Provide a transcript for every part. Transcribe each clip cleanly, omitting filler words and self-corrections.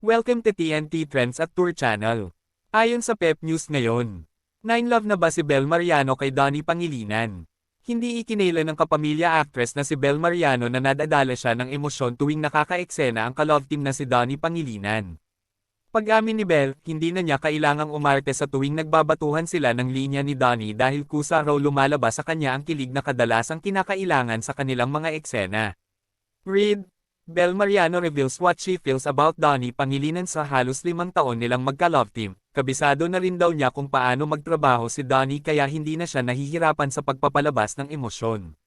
Welcome to TNT Trends at Tour Channel. Ayon sa Pep News ngayon, 9love na ba si Bel Mariano kay Donnie Pangilinan? Hindi ikinailan ng kapamilya actress na si Bel Mariano na nadadala siya ng emosyon tuwing nakaka-eksena ang ka-love team na si Donnie Pangilinan. Pag-amin ni Bel, hindi na niya kailangang umarte sa tuwing nagbabatuhan sila ng linya ni Donnie dahil kusa raw lumalabas sa kanya ang kilig na kadalasang kinakailangan sa kanilang mga eksena. Read, Bel Mariano reveals what she feels about Donnie Pangilinan sa halos 5 taon nilang magka-love team. Kabisado na rin daw niya kung paano magtrabaho si Donnie kaya hindi na siya nahihirapan sa pagpapalabas ng emosyon.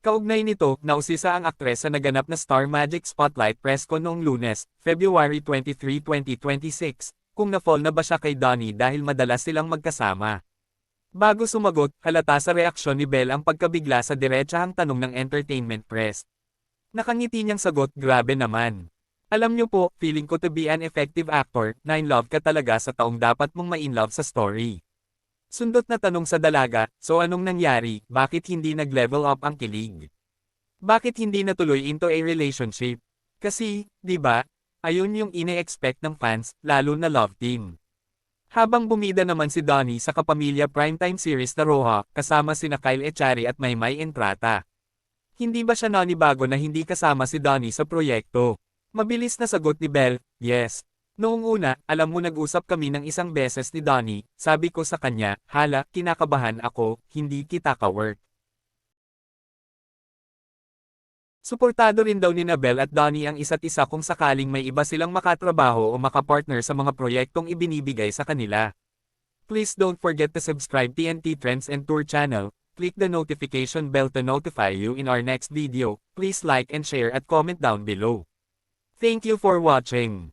Kaugnay nito, nausisa ang aktres sa naganap na Star Magic Spotlight Press Con noong Lunes, February 23, 2026, kung na-fall na ba siya kay Donnie dahil madalas silang magkasama. Bago sumagot, halata sa reaksyon ni Bel ang pagkabigla sa diretsahang tanong ng entertainment press. Nakangiti niyang sagot, grabe naman. Alam niyo po, feeling ko to be an effective actor, 9love ka talaga sa taong dapat mong ma-inlove sa story. Sundot na tanong sa dalaga, so anong nangyari, bakit hindi nag-level up ang kilig? Bakit hindi natuloy into a relationship? Kasi, di ba, ayun yung ine-expect ng fans, lalo na love team. Habang bumida naman si Donnie sa kapamilya primetime series na Roja, kasama sina Kyle Echari at Maymay Entrata. Hindi ba siya nanibago na hindi kasama si Donnie sa proyekto? Mabilis na sagot ni Bel, yes. Noong una, alam mo nag-usap kami ng isang beses ni Donnie, sabi ko sa kanya, hala, kinakabahan ako, hindi kita ka-work. Suportado rin daw ni Bel at Donnie ang isa't isa kung sakaling may iba silang makatrabaho o makapartner sa mga proyektong ibinibigay sa kanila. Please don't forget to subscribe TNT Trends and Tour channel. Click the notification bell to notify you in our next video. Please like and share at comment down below. Thank you for watching.